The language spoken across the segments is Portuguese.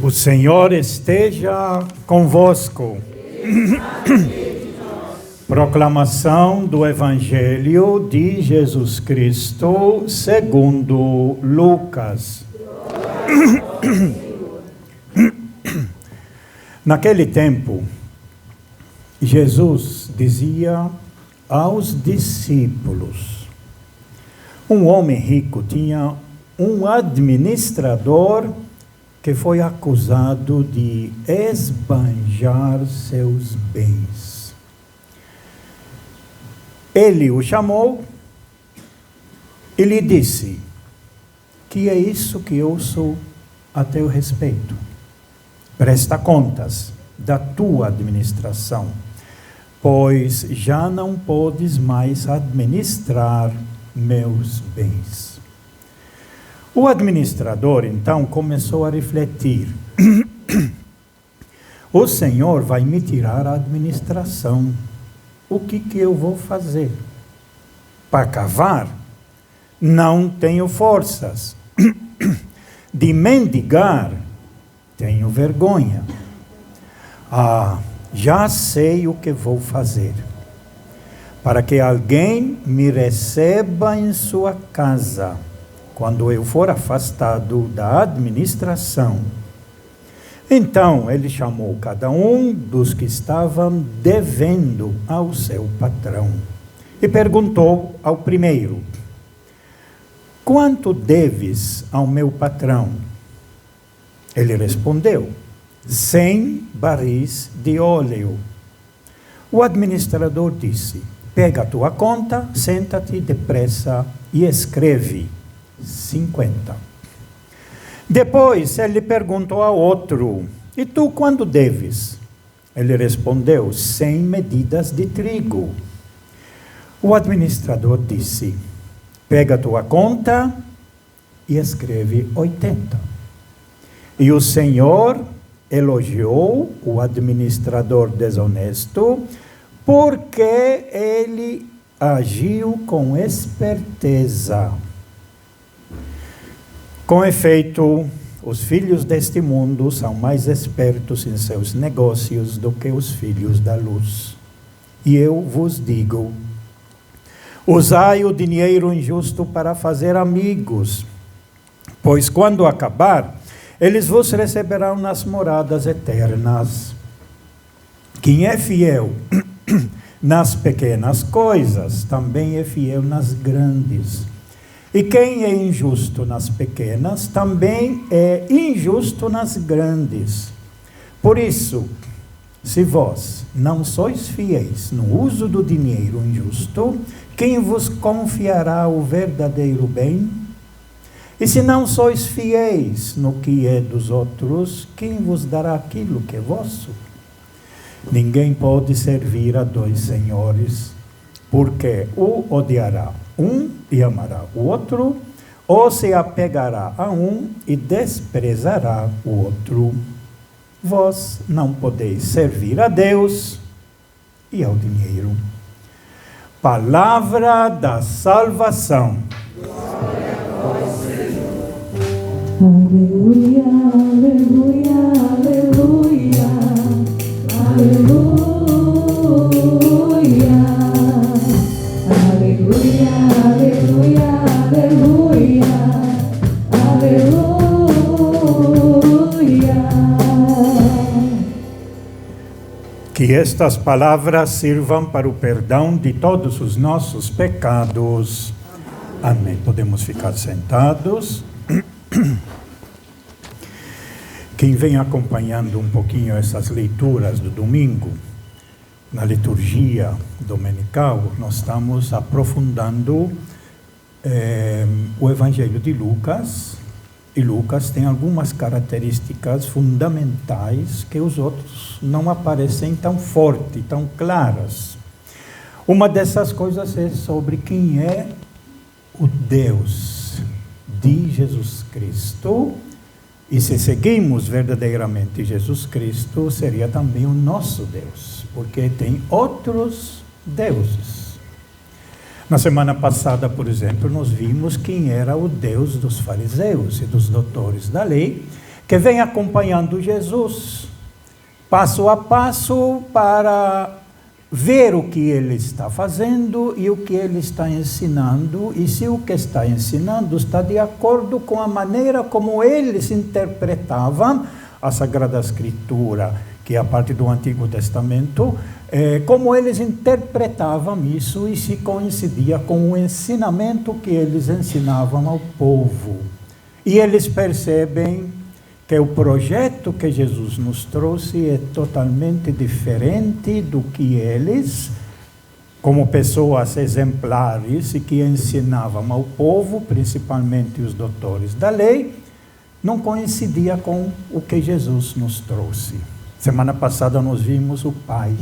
O Senhor esteja convosco. Proclamação do Evangelho de Jesus Cristo segundo Lucas. Naquele tempo, Jesus dizia aos discípulos: um homem rico tinha um administrador que foi acusado de esbanjar seus bens. Ele o chamou e lhe disse: que é isso que ouço a teu respeito? Presta contas da tua administração, pois já não podes mais administrar meus bens. O administrador, então, começou a refletir: o Senhor vai me tirar a administração. O que eu vou fazer? Para cavar? Não tenho forças. De mendigar? Tenho vergonha. Já sei o que vou fazer. Para que alguém me receba em sua casa, quando eu for afastado da administração. Então ele chamou cada um dos que estavam devendo ao seu patrão e perguntou ao primeiro: quanto deves ao meu patrão? Ele respondeu: 100 barris de óleo. O administrador disse: pega a tua conta, senta-te depressa e escreve 50. Depois ele perguntou ao outro: e tu quando deves? Ele respondeu: 100 medidas de trigo. O administrador disse: pega a tua conta e escreve 80. E o Senhor elogiou o administrador desonesto, porque ele agiu com esperteza. Com efeito, os filhos deste mundo são mais espertos em seus negócios do que os filhos da luz. E eu vos digo: usai o dinheiro injusto para fazer amigos, pois quando acabar, eles vos receberão nas moradas eternas. Quem é fiel nas pequenas coisas, também é fiel nas grandes. E quem é injusto nas pequenas, também é injusto nas grandes. Por isso, se vós não sois fiéis no uso do dinheiro injusto, quem vos confiará o verdadeiro bem? E se não sois fiéis no que é dos outros, quem vos dará aquilo que é vosso? Ninguém pode servir a dois senhores, porque ou odiará um e amará o outro, ou se apegará a um e desprezará o outro. Vós não podeis servir a Deus e ao dinheiro. Palavra da salvação. Glória a vós, Senhor. Aleluia, aleluia, aleluia, aleluia. Aleluia, aleluia, aleluia, aleluia. Que estas palavras sirvam para o perdão de todos os nossos pecados. Amém. Podemos ficar sentados. Quem vem acompanhando um pouquinho essas leituras do domingo, na liturgia dominical, nós estamos aprofundando o Evangelho de Lucas, e Lucas tem algumas características fundamentais que os outros não aparecem tão forte, tão claras. Uma dessas coisas é sobre quem é o Deus de Jesus Cristo. E se seguimos verdadeiramente Jesus Cristo, seria também o nosso Deus, porque tem outros deuses. Na semana passada, por exemplo, nós vimos quem era o Deus dos fariseus e dos doutores da lei, que vem acompanhando Jesus, passo a passo, para ver o que ele está fazendo e o que ele está ensinando, e se o que está ensinando está de acordo com a maneira como eles interpretavam a Sagrada Escritura, que é a parte do Antigo Testamento, como eles interpretavam isso e se coincidia com o ensinamento que eles ensinavam ao povo. E eles percebem que o projeto que Jesus nos trouxe é totalmente diferente do que eles, como pessoas exemplares e que ensinavam ao povo, principalmente os doutores da lei, não coincidia com o que Jesus nos trouxe. Semana passada nós vimos o pai.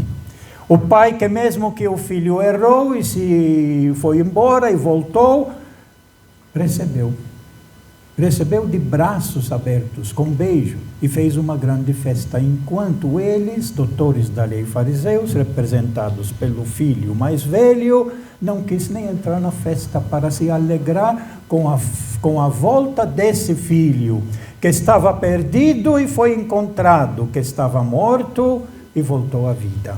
O pai que mesmo que o filho errou e se foi embora e voltou, recebeu de braços abertos, com beijo, e fez uma grande festa, enquanto eles, doutores da lei fariseus, representados pelo filho mais velho, não quis nem entrar na festa para se alegrar com a volta desse filho, que estava perdido e foi encontrado, que estava morto e voltou à vida.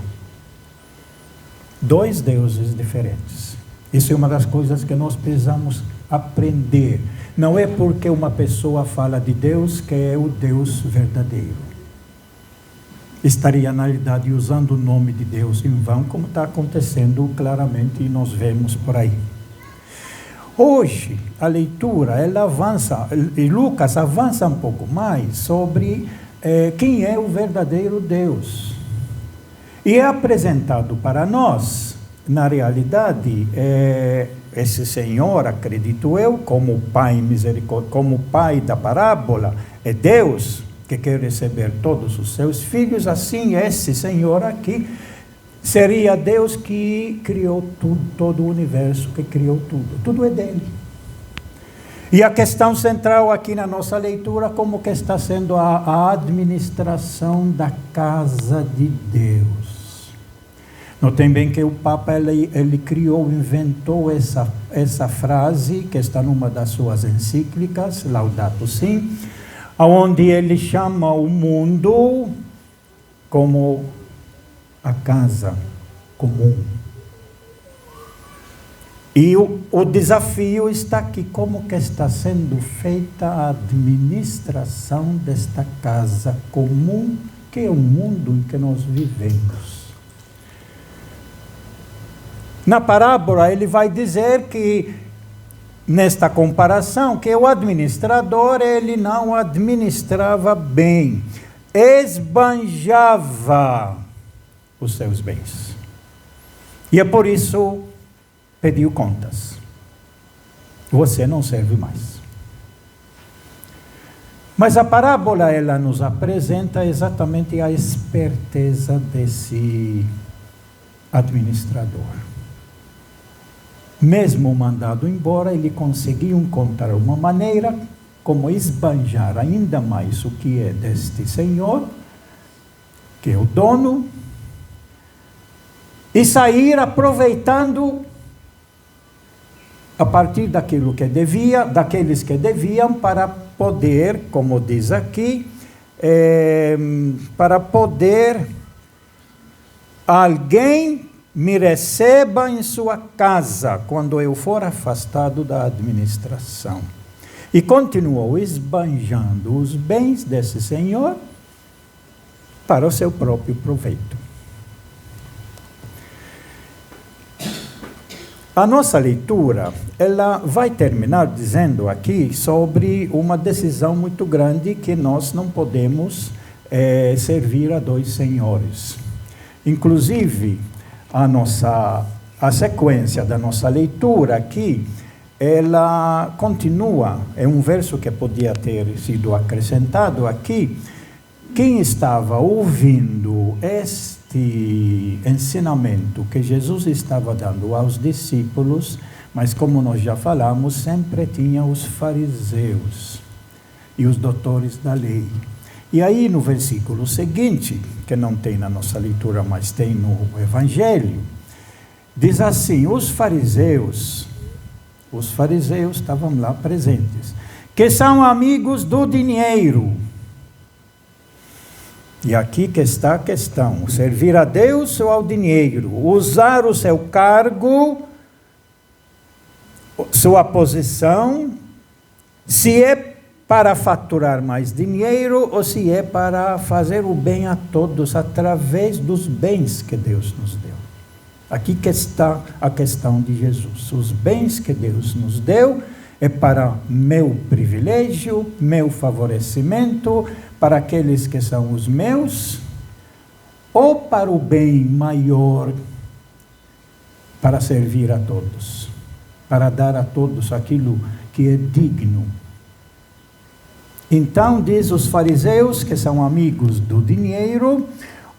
Dois deuses diferentes. Isso é uma das coisas que nós precisamos aprender. Não é porque uma pessoa fala de Deus que é o Deus verdadeiro. Estaria, na realidade, usando o nome de Deus em vão, como está acontecendo claramente e nós vemos por aí. Hoje, a leitura, ela avança, e Lucas avança um pouco mais sobre quem é o verdadeiro Deus. E é apresentado para nós, na realidade, esse Senhor, acredito eu, como Pai misericordioso, como Pai da parábola, é Deus que quer receber todos os seus filhos. Assim, esse Senhor aqui seria Deus que criou tudo, todo o universo, que criou tudo. Tudo é dele. E a questão central aqui na nossa leitura, como que está sendo a administração da casa de Deus. Notem bem que o Papa, ele criou, inventou essa frase, que está numa das suas encíclicas, Laudato Si, onde ele chama o mundo como a casa comum. E o desafio está aqui, como que está sendo feita a administração desta casa comum, que é o mundo em que nós vivemos. Na parábola, ele vai dizer que, nesta comparação, que o administrador, ele não administrava bem, esbanjava os seus bens. E é por isso pediu contas. Você não serve mais. Mas a parábola, ela nos apresenta exatamente a esperteza desse administrador. Mesmo mandado embora, ele conseguiu encontrar uma maneira como esbanjar ainda mais o que é deste Senhor, que é o dono, e sair aproveitando a partir daquilo que devia, daqueles que deviam, para poder, como diz aqui, para poder alguém me receba em sua casa quando eu for afastado da administração. E continuou esbanjando os bens desse senhor para o seu próprio proveito. A nossa leitura, ela vai terminar dizendo aqui sobre uma decisão muito grande, que nós não podemos servir a dois senhores. Inclusive, a sequência da nossa leitura aqui, ela continua, é um verso que podia ter sido acrescentado aqui. Quem estava ouvindo este ensinamento que Jesus estava dando aos discípulos, Mas como nós já falamos, sempre tinha os fariseus e os doutores da lei. E aí no versículo seguinte, que não tem na nossa leitura, mas tem no Evangelho, diz assim: os fariseus estavam lá presentes, que são amigos do dinheiro. E aqui que está a questão: servir a Deus ou ao dinheiro? Usar o seu cargo, sua posição, se é para faturar mais dinheiro ou se é para fazer o bem a todos através dos bens que Deus nos deu. Aqui que está a questão de Jesus. Os bens que Deus nos deu é para meu privilégio, meu favorecimento, para aqueles que são os meus, ou para o bem maior, para servir a todos, para dar a todos aquilo que é digno. Então, diz os fariseus, que são amigos do dinheiro,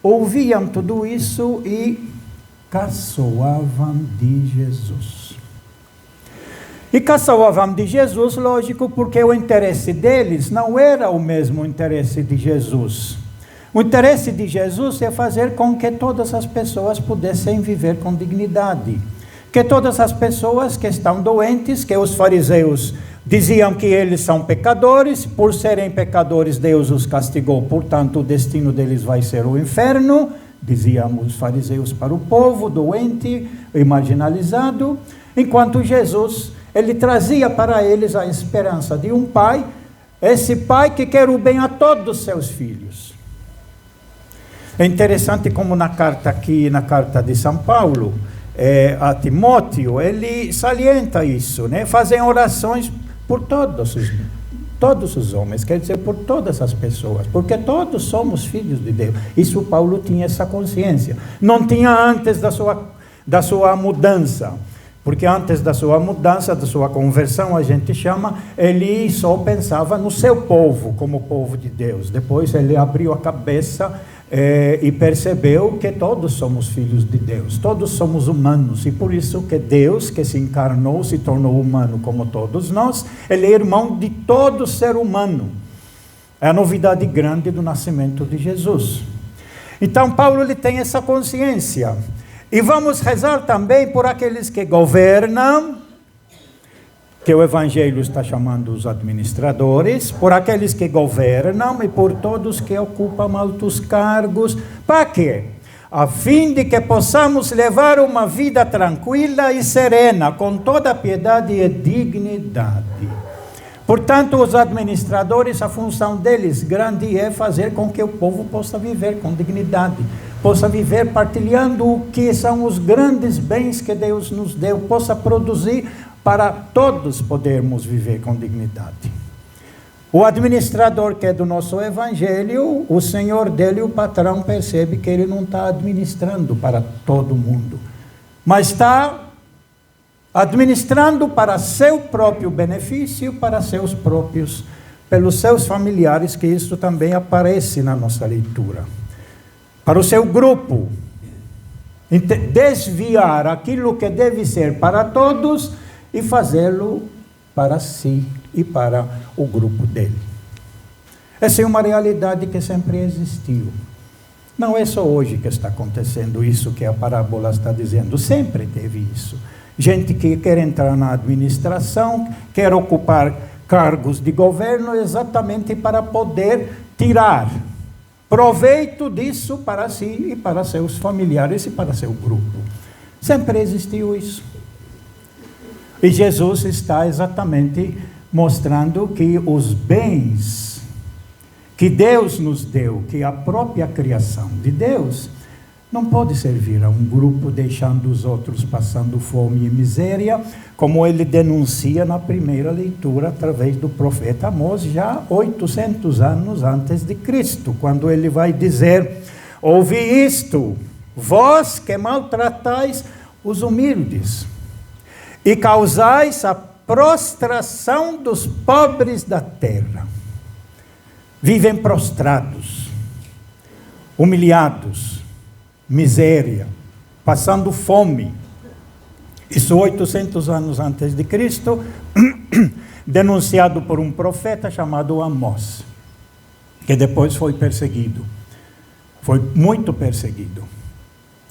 ouviam tudo isso e caçoavam de Jesus. E caçoavam de Jesus, lógico, porque o interesse deles não era o mesmo interesse de Jesus. O interesse de Jesus é fazer com que todas as pessoas pudessem viver com dignidade. Que todas as pessoas que estão doentes, que os fariseus diziam que eles são pecadores, por serem pecadores Deus os castigou, portanto o destino deles vai ser o inferno, diziam os fariseus para o povo doente e marginalizado, enquanto Jesus, ele trazia para eles a esperança de um pai, esse pai que quer o bem a todos os seus filhos. É interessante como na carta aqui, na carta de São Paulo, a Timóteo, ele salienta isso, né? Fazem orações por todos os homens, quer dizer, por todas as pessoas, porque todos somos filhos de Deus. Isso Paulo tinha essa consciência. Não tinha antes da sua mudança, porque antes da sua mudança, da sua conversão, a gente chama, ele só pensava no seu povo, como povo de Deus. Depois ele abriu a cabeça e percebeu que todos somos filhos de Deus, todos somos humanos, e por isso que Deus, que se encarnou, se tornou humano como todos nós, ele é irmão de todo ser humano. É a novidade grande do nascimento de Jesus. Então Paulo ele tem essa consciência. E vamos rezar também por aqueles que governam, que o Evangelho está chamando os administradores, por aqueles que governam e por todos que ocupam altos cargos. Para quê? A fim de que possamos levar uma vida tranquila e serena, com toda piedade e dignidade. Portanto, os administradores, a função deles grande é fazer com que o povo possa viver com dignidade, possa viver partilhando o que são os grandes bens que Deus nos deu, possa produzir para todos podermos viver com dignidade. O administrador que é do nosso Evangelho, o senhor dele, o patrão, percebe que ele não está administrando para todo mundo, mas está administrando para seu próprio benefício, para seus próprios, pelos seus familiares, que isso também aparece na nossa leitura. Para o seu grupo, desviar aquilo que deve ser para todos e fazê-lo para si e para o grupo dele. Essa é uma realidade que sempre existiu. Não é só hoje que está acontecendo isso que a parábola está dizendo, sempre teve isso. Gente que quer entrar na administração, quer ocupar cargos de governo exatamente para poder tirar proveito disso para si e para seus familiares e para seu grupo. Sempre existiu isso. E Jesus está exatamente mostrando que os bens que Deus nos deu, que a própria criação de Deus, não pode servir a um grupo deixando os outros passando fome e miséria, como ele denuncia na primeira leitura através do profeta Amós, já 800 anos antes de Cristo, quando ele vai dizer: ouvi isto, vós que maltratais os humildes, e causais a prostração dos pobres da terra. Vivem prostrados, humilhados, miséria, passando fome. Isso 800 anos antes de Cristo, denunciado por um profeta chamado Amós, que depois foi perseguido. Foi muito perseguido.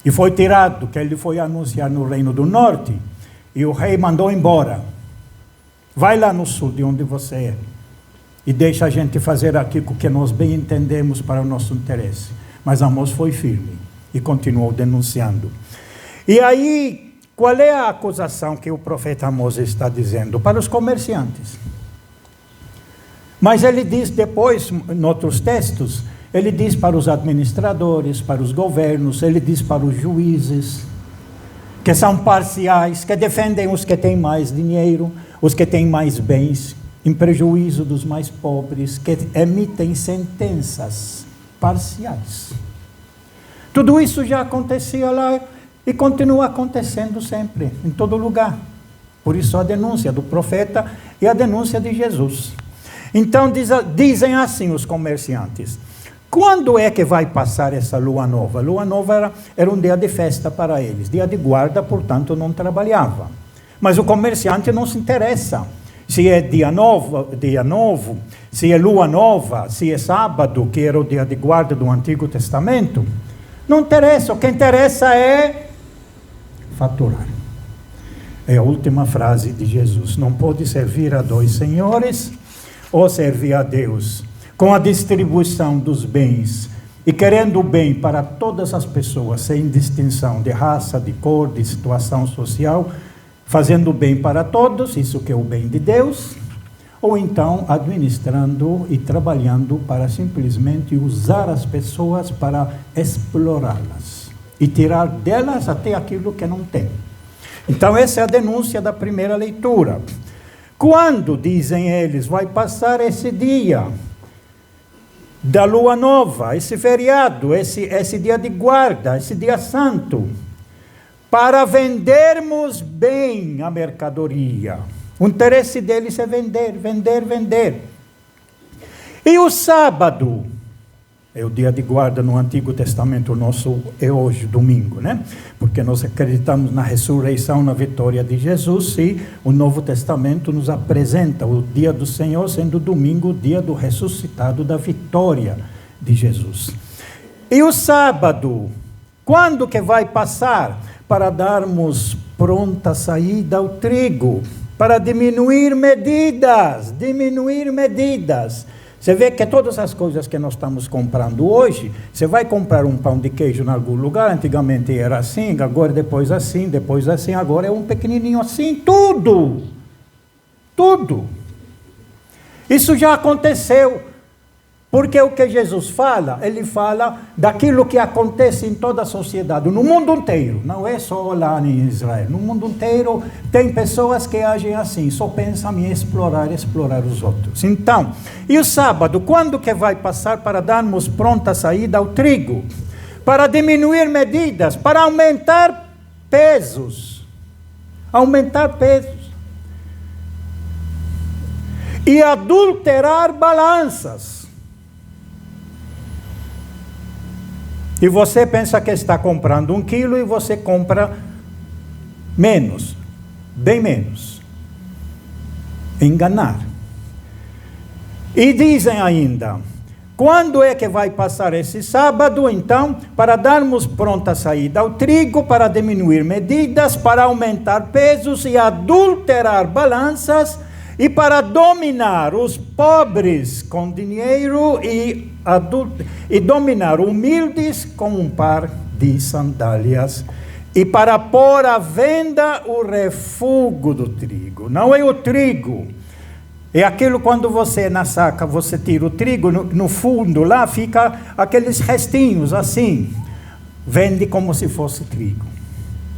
E foi tirado, que ele foi anunciar no Reino do Norte, e o rei mandou embora. Vai lá no sul, de onde você é, e deixa a gente fazer aquilo que nós bem entendemos para o nosso interesse. Mas Amós foi firme e continuou denunciando. E aí, qual é a acusação que o profeta Amós está dizendo? Para os comerciantes. Mas ele diz depois, em outros textos, ele diz para os administradores, para os governos, ele diz para os juízes, que são parciais, que defendem os que têm mais dinheiro, os que têm mais bens, em prejuízo dos mais pobres, que emitem sentenças parciais. Tudo isso já acontecia lá e continua acontecendo sempre, em todo lugar. Por isso a denúncia do profeta e a denúncia de Jesus. Então dizem assim os comerciantes: quando é que vai passar essa lua nova? Lua nova era um dia de festa para eles, dia de guarda, portanto não trabalhava. Mas o comerciante não se interessa se é dia novo, se é lua nova, se é sábado, que era o dia de guarda do Antigo Testamento. Não interessa, o que interessa é faturar. É a última frase de Jesus: não pode servir a dois senhores, ou servir a Deus com a distribuição dos bens e querendo o bem para todas as pessoas, sem distinção de raça, de cor, de situação social, fazendo o bem para todos, isso que é o bem de Deus, ou então administrando e trabalhando para simplesmente usar as pessoas para explorá-las e tirar delas até aquilo que não tem. Então essa é a denúncia da primeira leitura. Quando, dizem eles, vai passar esse dia da lua nova, esse feriado, esse dia de guarda, esse dia santo, para vendermos bem a mercadoria? O interesse deles é vender, vender, vender. E o sábado, é o dia de guarda no Antigo Testamento, o nosso é hoje, domingo, né? Porque nós acreditamos na ressurreição, na vitória de Jesus, e o Novo Testamento nos apresenta o dia do Senhor sendo domingo, o dia do ressuscitado, da vitória de Jesus. E o sábado, quando que vai passar? Para darmos pronta saída ao trigo, para diminuir medidas. Você vê que todas as coisas que nós estamos comprando hoje, você vai comprar um pão de queijo em algum lugar, antigamente era assim, agora depois assim, agora é um pequenininho assim, tudo. Isso já aconteceu, porque o que Jesus fala, ele fala daquilo que acontece em toda a sociedade, no mundo inteiro, não é só lá em Israel, no mundo inteiro tem pessoas que agem assim, só pensam em explorar os outros. Então, e o sábado, quando que vai passar para darmos pronta saída ao trigo? Para diminuir medidas, para aumentar pesos. E adulterar balanças. E você pensa que está comprando 1 quilo e você compra menos, bem menos. Enganar. E dizem ainda, quando é que vai passar esse sábado? Então, para darmos pronta saída ao trigo, para diminuir medidas, para aumentar pesos e adulterar balanças, e para dominar os pobres com dinheiro e dominar humildes com um par de sandálias, e para pôr à venda o refúgio do trigo. Não é o trigo, é aquilo quando você na saca, você tira o trigo, no fundo lá fica aqueles restinhos assim, vende como se fosse trigo,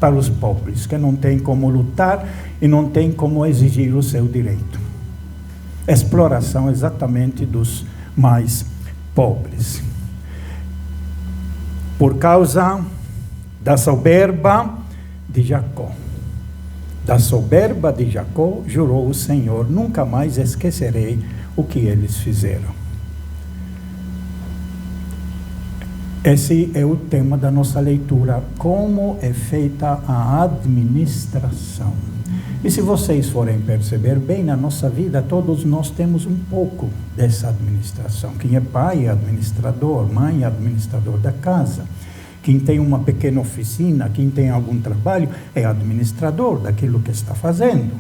para os pobres, que não tem como lutar e não tem como exigir o seu direito. Exploração exatamente dos mais pobres. Por causa da soberba de Jacó. Da soberba de Jacó, jurou o Senhor, nunca mais esquecerei o que eles fizeram. Esse é o tema da nossa leitura, como é feita a administração. E se vocês forem perceber bem, na nossa vida, todos nós temos um pouco dessa administração. Quem é pai é administrador, mãe é administrador da casa. Quem tem uma pequena oficina, quem tem algum trabalho, é administrador daquilo que está fazendo.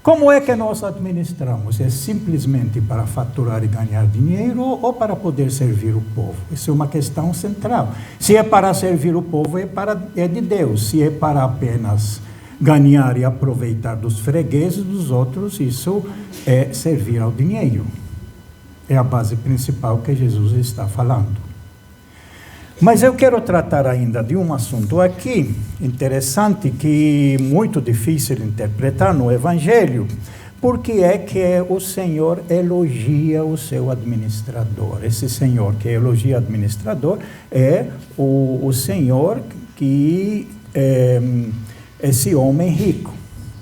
Como é que nós administramos? É simplesmente para faturar e ganhar dinheiro ou para poder servir o povo? Isso é uma questão central. Se é para servir o povo, é de Deus. Se é para apenas ganhar e aproveitar dos fregueses dos outros, isso é servir ao dinheiro. É a base principal que Jesus está falando. Mas eu quero tratar ainda de um assunto aqui, interessante, que é muito difícil de interpretar no Evangelho, porque é que o Senhor elogia o seu administrador. Esse Senhor que elogia o administrador é o Senhor que é esse homem rico.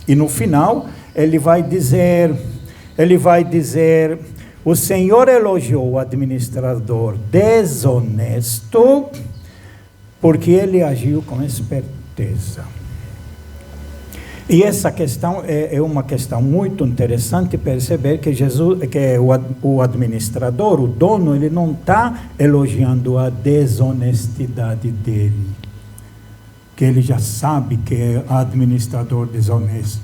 E no final, ele vai dizer, o Senhor elogiou o administrador desonesto, porque ele agiu com esperteza. E essa questão é uma questão muito interessante, perceber que o administrador, o dono, ele não está elogiando a desonestidade dele, que ele já sabe que é administrador desonesto,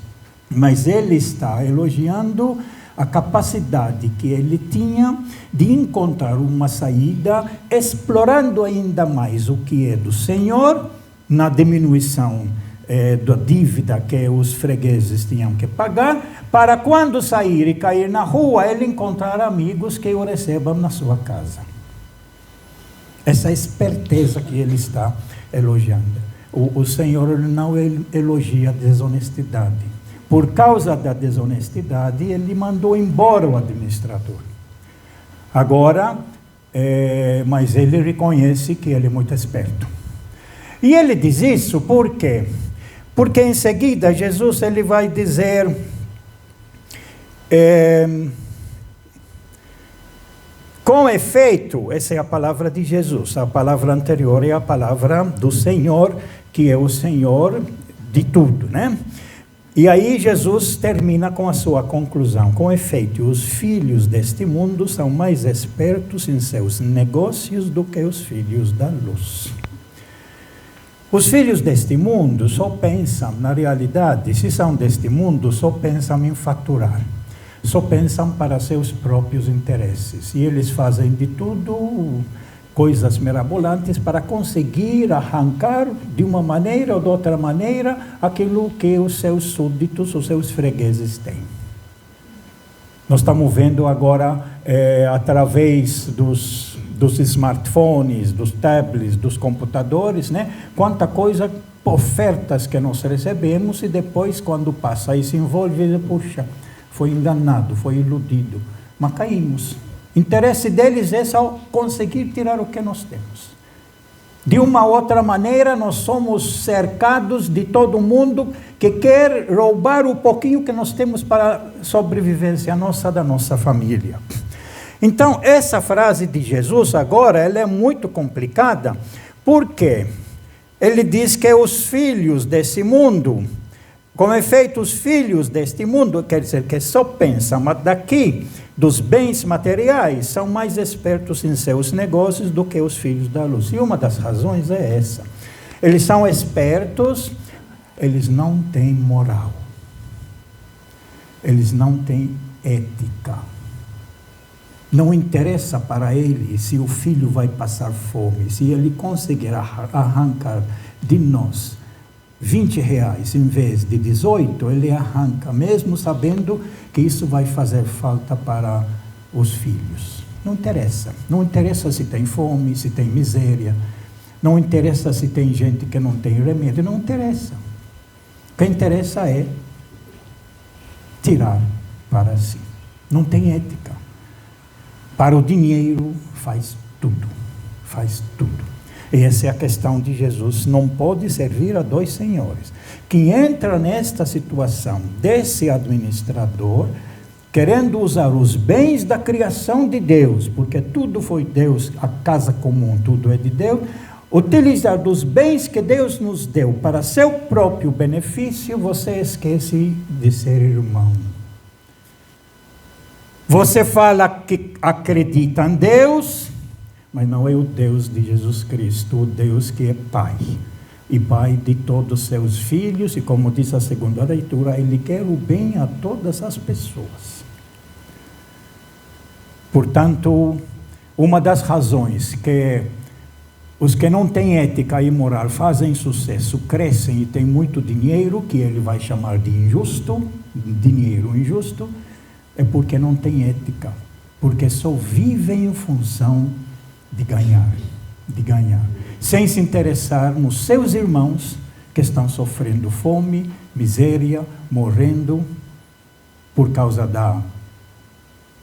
mas ele está elogiando a capacidade que ele tinha de encontrar uma saída, explorando ainda mais o que é do Senhor, na diminuição da dívida que os fregueses tinham que pagar, para quando sair e cair na rua, ele encontrar amigos que o recebam na sua casa. Essa esperteza que ele está elogiando. O Senhor não elogia a desonestidade. Por causa da desonestidade, ele mandou embora o administrador. Agora, mas ele reconhece que ele é muito esperto. E ele diz isso por quê? Porque em seguida Jesus ele vai dizer, com efeito, essa é a palavra de Jesus, a palavra anterior é a palavra do Senhor, que é o Senhor de tudo, né? E aí Jesus termina com a sua conclusão. Com efeito, os filhos deste mundo são mais espertos em seus negócios do que os filhos da luz. Os filhos deste mundo só pensam, na realidade, se são deste mundo, só pensam em faturar. Só pensam para seus próprios interesses. E eles fazem de tudo, coisas mirabolantes, para conseguir arrancar de uma maneira ou de outra maneira aquilo que os seus súditos, os seus fregueses têm. Nós estamos vendo agora, através dos smartphones, dos tablets, dos computadores, né? Quanta coisa, ofertas que nós recebemos e depois, quando passa e se envolve, puxa, foi enganado, foi iludido, mas caímos. O interesse deles é só conseguir tirar o que nós temos. De uma outra maneira, nós somos cercados de todo mundo que quer roubar o pouquinho que nós temos para a sobrevivência nossa, da nossa família. Então, essa frase de Jesus agora, ela é muito complicada, porque ele diz que os filhos desse mundo, com efeito, os filhos deste mundo, quer dizer que só pensam daqui dos bens materiais, são mais espertos em seus negócios do que os filhos da luz. E uma das razões é essa. Eles são espertos, eles não têm moral. Eles não têm ética. Não interessa para ele se o filho vai passar fome, se ele conseguir arrancar de nós 20 reais em vez de 18, ele arranca, mesmo sabendo que isso vai fazer falta para os filhos. Não interessa. Não interessa se tem fome, se tem miséria. Não interessa se tem gente que não tem remédio. Não interessa. O que interessa é tirar para si. Não tem ética. Para o dinheiro faz tudo. Faz tudo. E essa é a questão de Jesus. Não pode servir a dois senhores. Quem entra nesta situação desse administrador querendo usar os bens da criação de Deus, porque tudo foi Deus, a casa comum, tudo é de Deus, utilizar dos bens que Deus nos deu para seu próprio benefício, você esquece de ser irmão. Você fala que acredita em Deus, mas não é o Deus de Jesus Cristo, o Deus que é Pai. E Pai de todos os seus filhos, e como diz a segunda leitura, Ele quer o bem a todas as pessoas. Portanto, uma das razões que os que não têm ética e moral fazem sucesso, crescem e têm muito dinheiro, que ele vai chamar de injusto, dinheiro injusto, é porque não têm ética, porque só vivem em função de ganhar, sem se interessar nos seus irmãos que estão sofrendo fome, miséria, morrendo por causa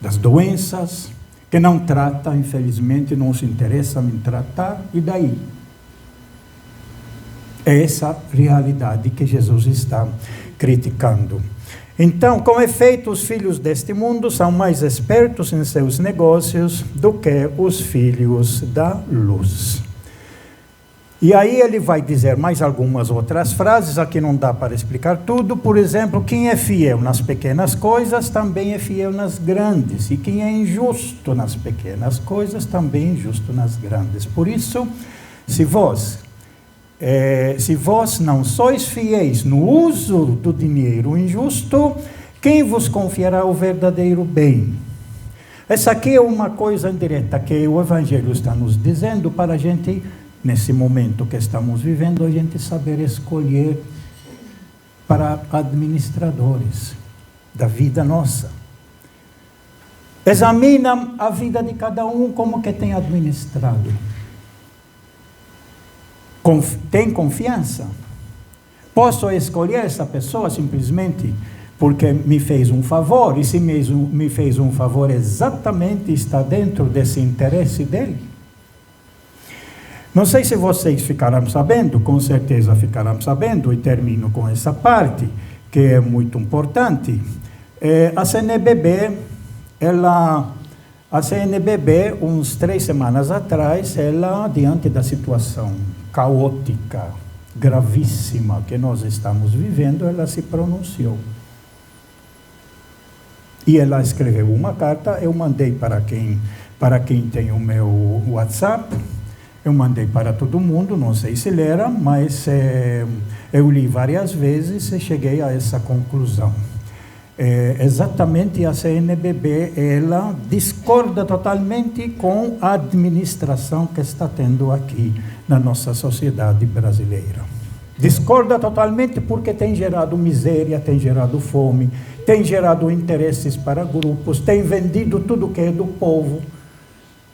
das doenças, que não trata, infelizmente, não se interessa em tratar, e daí? É essa realidade que Jesus está criticando. Então, com efeito, os filhos deste mundo são mais espertos em seus negócios do que os filhos da luz. E aí ele vai dizer mais algumas outras frases, aqui não dá para explicar tudo. Por exemplo, quem é fiel nas pequenas coisas, também é fiel nas grandes. E quem é injusto nas pequenas coisas, também é injusto nas grandes. Por isso, se vós não sois fiéis no uso do dinheiro injusto, quem vos confiará o verdadeiro bem? Essa aqui é uma coisa indireta que o Evangelho está nos dizendo para a gente, nesse momento que estamos vivendo, a gente saber escolher para administradores da vida nossa. Examina a vida de cada um, como que tem administrado. Tem confiança? Posso escolher essa pessoa simplesmente porque me fez um favor, e se mesmo me fez um favor exatamente está dentro desse interesse dele? Não sei se vocês ficarão sabendo, com certeza ficarão sabendo, e termino com essa parte, que é muito importante. A CNBB, uns 3 semanas atrás, ela, diante da situação caótica, gravíssima que nós estamos vivendo, ela se pronunciou. E ela escreveu uma carta, eu mandei para quem tem o meu WhatsApp, eu mandei para todo mundo, não sei se leram, mas eu li várias vezes e cheguei a essa conclusão. Exatamente a CNBB, ela discorda totalmente com a administração que está tendo aqui na nossa sociedade brasileira. Discorda totalmente porque tem gerado miséria, tem gerado fome, tem gerado interesses para grupos, tem vendido tudo que é do povo.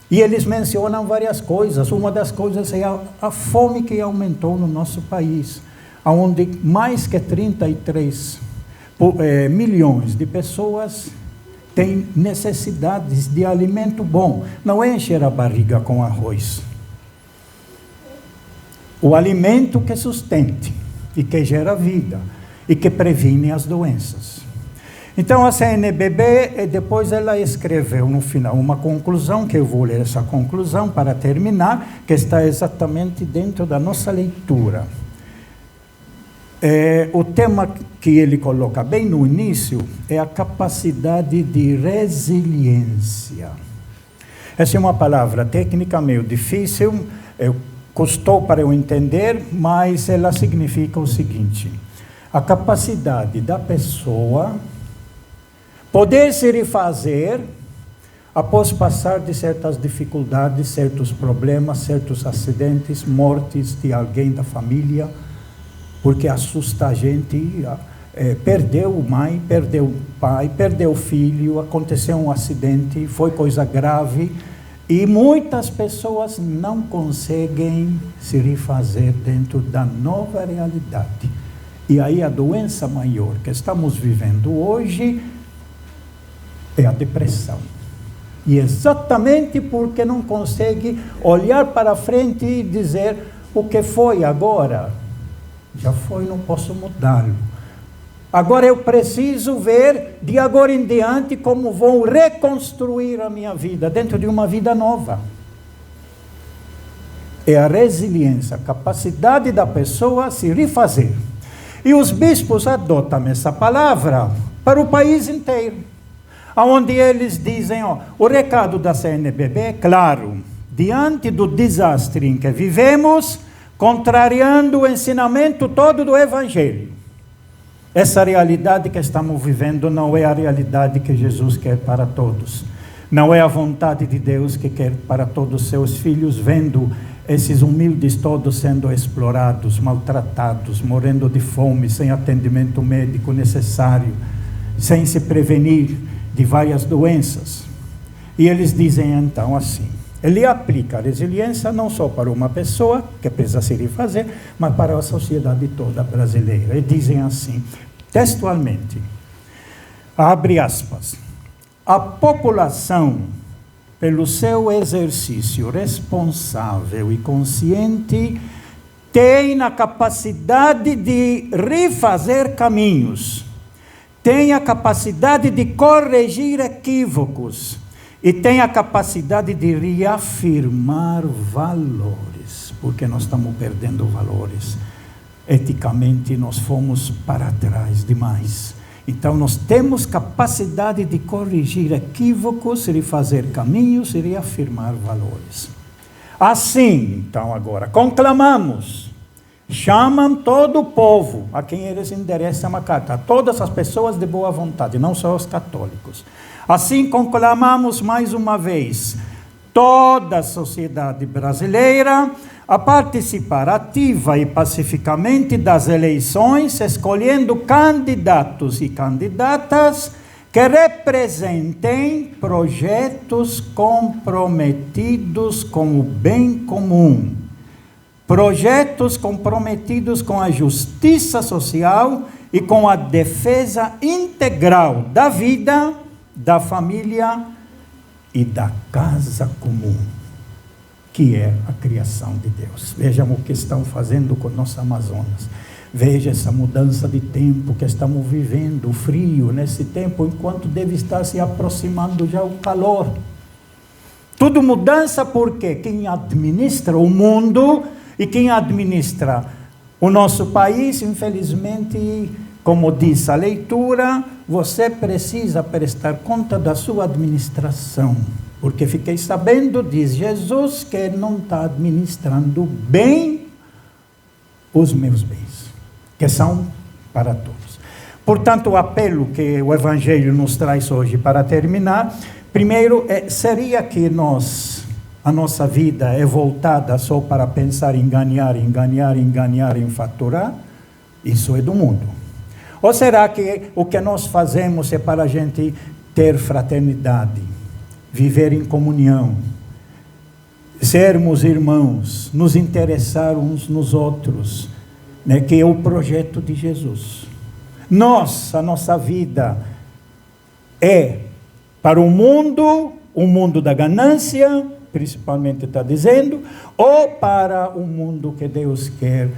E eles mencionam várias coisas. Uma das coisas é a fome que aumentou no nosso país, onde mais que 33 milhões de pessoas têm necessidades de alimento bom. Não é encher a barriga com arroz. O alimento que sustente e que gera vida e que previne as doenças. Então a CNBB, depois ela escreveu no final uma conclusão, que eu vou ler essa conclusão para terminar, que está exatamente dentro da nossa leitura. O tema que ele coloca bem no início é a capacidade de resiliência. Essa é uma palavra técnica meio difícil, custou para eu entender, mas ela significa o seguinte: a capacidade da pessoa poder se refazer após passar de certas dificuldades, certos problemas, certos acidentes, mortes de alguém da família, porque assusta a gente, perdeu mãe, perdeu pai, perdeu filho, aconteceu um acidente, foi coisa grave, e muitas pessoas não conseguem se refazer dentro da nova realidade. E aí a doença maior que estamos vivendo hoje é a depressão. E exatamente porque não consegue olhar para frente e dizer: o que foi agora, já foi, não posso mudá-lo. Agora eu preciso ver, de agora em diante, como vou reconstruir a minha vida, dentro de uma vida nova. É a resiliência, a capacidade da pessoa se refazer. E os bispos adotam essa palavra para o país inteiro, onde eles dizem, o recado da CNBB é claro, diante do desastre em que vivemos, contrariando o ensinamento todo do Evangelho. Essa realidade que estamos vivendo não é a realidade que Jesus quer para todos. Não é a vontade de Deus que quer para todos os seus filhos, vendo esses humildes todos sendo explorados, maltratados, morrendo de fome, sem atendimento médico necessário, sem se prevenir de várias doenças. E eles dizem então assim, ele aplica a resiliência não só para uma pessoa, que precisa se refazer, mas para a sociedade toda brasileira. E dizem assim, textualmente, abre aspas, a população, pelo seu exercício responsável e consciente, tem a capacidade de refazer caminhos, tem a capacidade de corrigir equívocos e tem a capacidade de reafirmar valores, porque nós estamos perdendo valores. Eticamente, nós fomos para trás demais. Então, nós temos capacidade de corrigir equívocos, refazer caminhos e reafirmar valores. Assim, então, agora, conclamamos, chamam todo o povo, a quem eles endereçam uma carta, a todas as pessoas de boa vontade, não só os católicos. Assim, conclamamos mais uma vez toda a sociedade brasileira a participar ativa e pacificamente das eleições, escolhendo candidatos e candidatas que representem projetos comprometidos com o bem comum, projetos comprometidos com a justiça social e com a defesa integral da vida, da família e da casa comum, que é a criação de Deus. Vejam o que estão fazendo com nosso Amazonas. Veja essa mudança de tempo que estamos vivendo, o frio nesse tempo, enquanto deve estar se aproximando já o calor. Tudo mudança porque quem administra o mundo e quem administra o nosso país, infelizmente, como diz a leitura, você precisa prestar conta da sua administração. Porque fiquei sabendo, diz Jesus, que não está administrando bem os meus bens, que são para todos. Portanto, o apelo que o Evangelho nos traz hoje para terminar, primeiro, seria que a nossa vida é voltada só para pensar em ganhar, em faturar? Isso é do mundo. Ou será que o que nós fazemos é para a gente ter fraternidade, viver em comunhão, sermos irmãos, nos interessar uns nos outros, né, que é o projeto de Jesus. A nossa vida é para o mundo da ganância, principalmente está dizendo, ou para o mundo que Deus quer,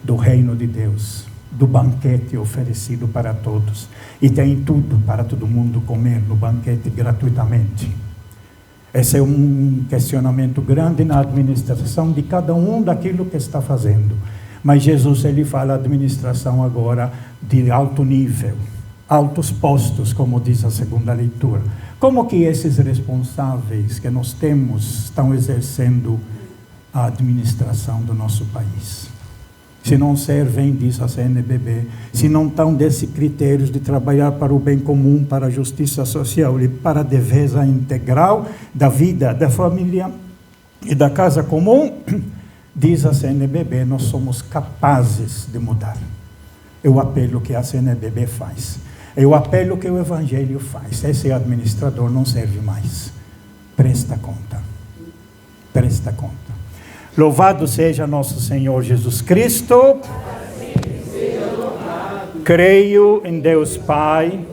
do reino de Deus, do banquete oferecido para todos. E tem tudo para todo mundo comer no banquete gratuitamente. Esse é um questionamento grande na administração de cada um daquilo que está fazendo. Mas Jesus, ele fala administração agora de alto nível, altos postos, como diz a segunda leitura. Como que esses responsáveis que nós temos estão exercendo a administração do nosso país? Se não servem, diz a CNBB, se não estão desses critérios de trabalhar para o bem comum, para a justiça social e para a defesa integral da vida, da família e da casa comum, diz a CNBB, nós somos capazes de mudar. É o apelo que a CNBB faz. É o apelo que o Evangelho faz. Esse administrador não serve mais. Presta conta. Presta conta. Louvado seja nosso Senhor Jesus Cristo. Creio em Deus Pai,